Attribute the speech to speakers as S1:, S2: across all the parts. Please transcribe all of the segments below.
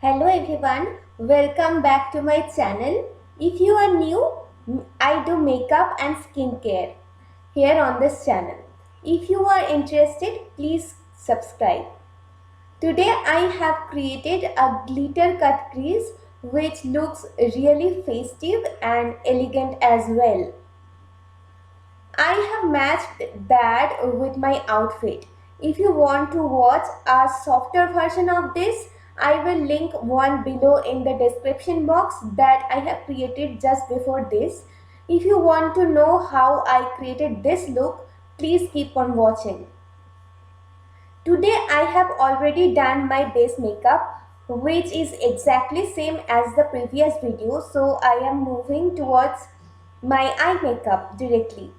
S1: Hello everyone, welcome back to my channel. If you are new, I do makeup and skincare here on this channel. If you are interested, please subscribe. Today I have created a glitter cut crease which looks really festive and elegant as well. I have matched that with my outfit. If you want to watch a softer version of this, I will link one below in the description box that I have created just before this. If you want to know how I created this look, please keep on watching. Today I have already done my base makeup, which is exactly same as the previous video, so I am moving towards my eye makeup directly.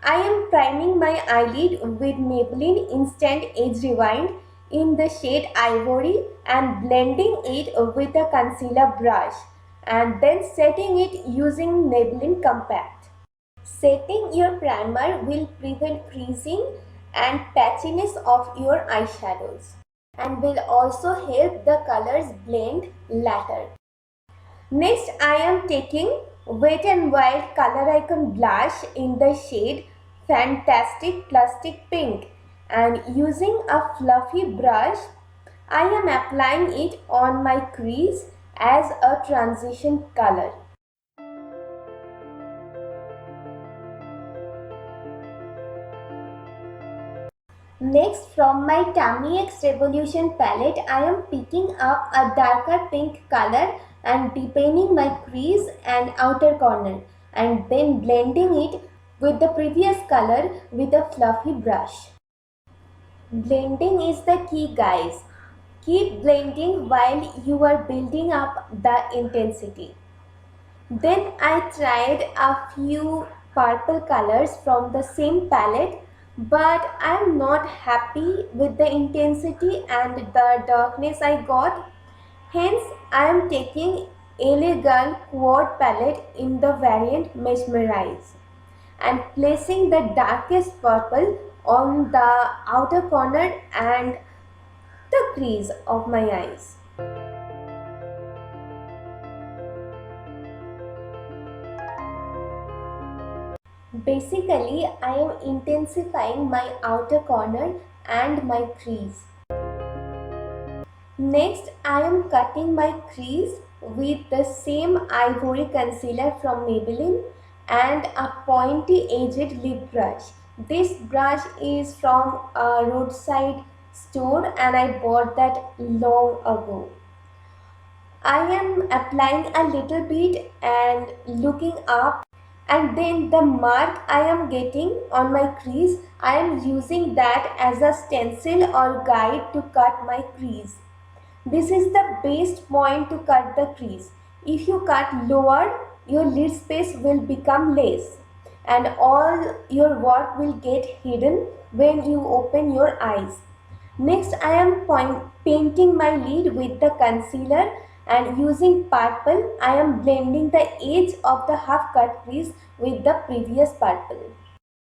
S1: I am priming my eyelid with Maybelline Instant Age Rewind in the shade Ivory and blending it with a concealer brush and then setting it using Maybelline Compact. Setting your primer will prevent creasing and patchiness of your eyeshadows and will also help the colors blend later. Next, I am taking Wet n Wild Color Icon blush in the shade Fantastic Plastic Pink and using a fluffy brush, I am applying it on my crease as a transition color. Next, from my Tammy X Revolution palette, I am picking up a darker pink color and deepening my crease and outer corner and then blending it with the previous color with a fluffy brush. Blending is the key, guys. Keep blending while you are building up the intensity. Then I tried a few purple colors from the same palette, but I am not happy with the intensity and the darkness I got. Hence, I am taking LA Girl Quad palette in the variant Mesmerize and placing the darkest purple on the outer corner and the crease of my eyes. Basically, I am intensifying my outer corner and my crease. Next, I am cutting my crease with the same ivory concealer from Maybelline and a pointy edged lip brush. This brush is from a roadside store and I bought that long ago. I am applying a little bit and looking up, and then the mark I am getting on my crease, I am using that as a stencil or guide to cut my crease. This is the best point to cut the crease. If you cut lower, your lid space will become less and all your work will get hidden when you open your eyes. Next, I am painting my lid with the concealer and using purple, I am blending the edge of the half cut crease with the previous purple.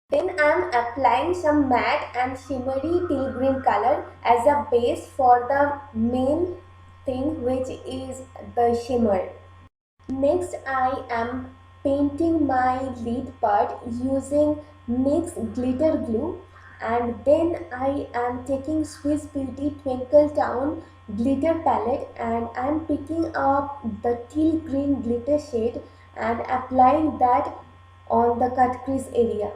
S1: Then I am applying some matte and shimmery teal green color as a base for the main thing, which is the shimmer. Next, I am painting my lid part using NYX glitter glue, and then I am taking Swiss Beauty Twinkle Town glitter palette and I am picking up the teal green glitter shade and applying that on the cut crease area.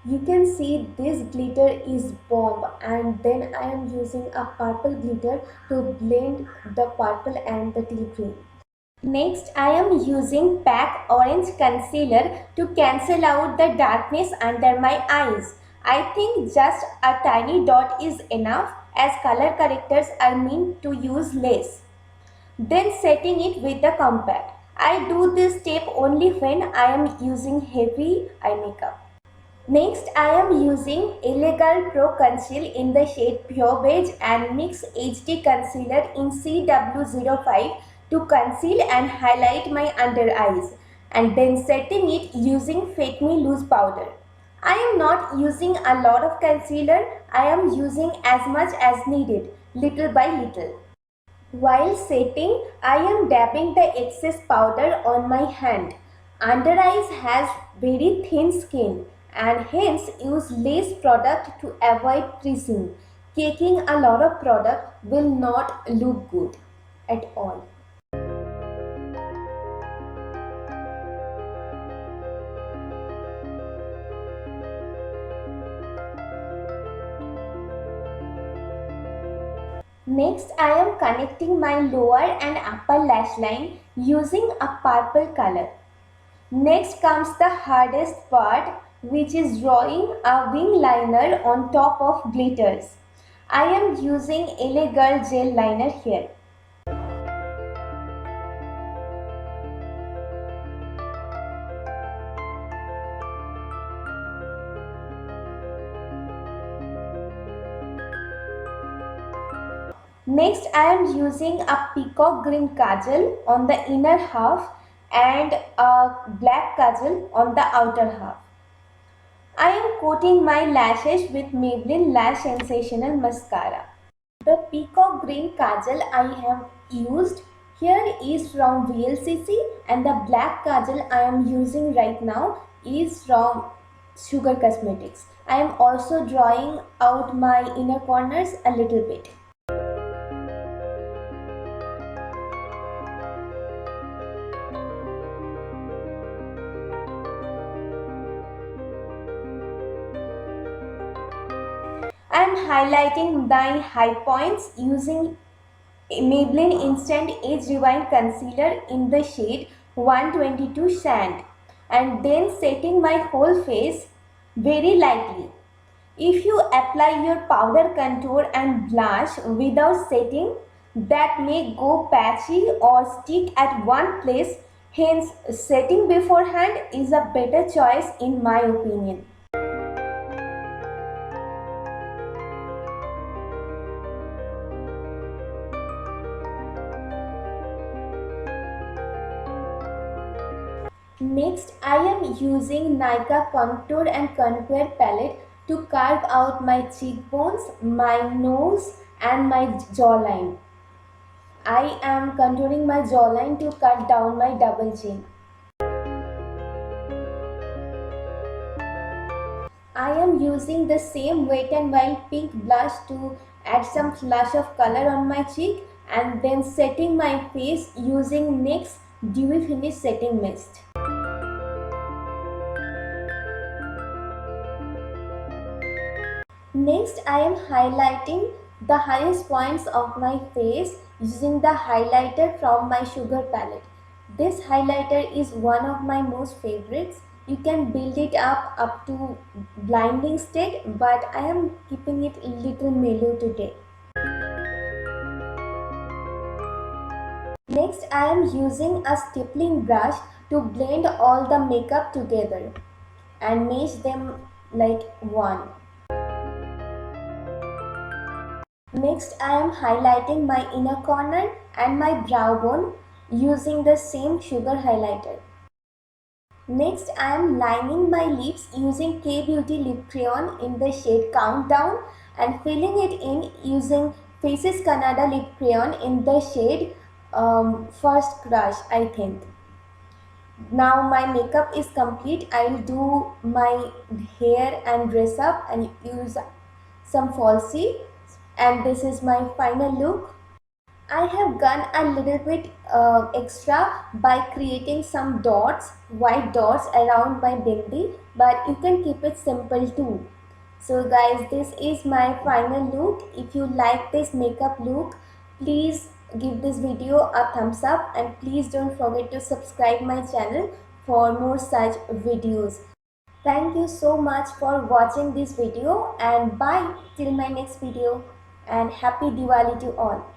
S1: You can see this glitter is bomb, and then I am using a purple glitter to blend the purple and the teal green. Next, I am using PAC Orange Concealer to cancel out the darkness under my eyes. I think just a tiny dot is enough as color correctors are meant to use less. Then setting it with the compact. I do this step only when I am using heavy eye makeup. Next, I am using LA Girl Pro Conceal in the shade Pure Beige and NYX HD Concealer in CW05 to conceal and highlight my under eyes and then setting it using Fit Me Loose Powder. I am not using a lot of concealer, I am using as much as needed, little by little. While setting, I am dabbing the excess powder on my hand. Under eyes has very thin skin and hence use less product to avoid creasing. Caking a lot of product will not look good at all. Next, I am connecting my lower and upper lash line using a purple color. Next comes the hardest part, which is drawing a wing liner on top of glitters. I am using LA Girl gel liner here. Next, I am using a peacock green kajal on the inner half and a black kajal on the outer half. I am coating my lashes with Maybelline Lash Sensational Mascara. The peacock green kajal I have used here is from VLCC and the black kajal I am using right now is from Sugar Cosmetics. I am also drawing out my inner corners a little bit. I am highlighting my high points using Maybelline Instant Age Rewind Concealer in the shade 122 Sand and then setting my whole face very lightly. If you apply your powder contour and blush without setting, that may go patchy or stick at one place, hence setting beforehand is a better choice in my opinion. Next, I am using Nykaa Contour and Conquer palette to carve out my cheekbones, my nose and my jawline. I am contouring my jawline to cut down my double chin. I am using the same Wet n Wild pink blush to add some flush of color on my cheek and then setting my face using NYX Dewy Finish Setting Mist. Next, I am highlighting the highest points of my face using the highlighter from my Sugar palette. This highlighter is one of my most favorites. You can build it up to blinding state, but I am keeping it a little mellow today. Next, I am using a stippling brush to blend all the makeup together and mesh them like one. Next, I am highlighting my inner corner and my brow bone using the same Sugar highlighter. Next, I am lining my lips using K-Beauty Lip Crayon in the shade Countdown and filling it in using Faces Canada Lip Crayon in the shade First Crush, I think. Now my makeup is complete. I will do my hair and dress up and use some falsie. And this is my final look. I have gone a little bit extra by creating some dots, white dots around my bindi, but you can keep it simple too. So guys, this is my final look. If you like this makeup look, please give this video a thumbs up and please don't forget to subscribe my channel for more such videos. Thank you so much for watching this video and bye till my next video and happy Diwali to all.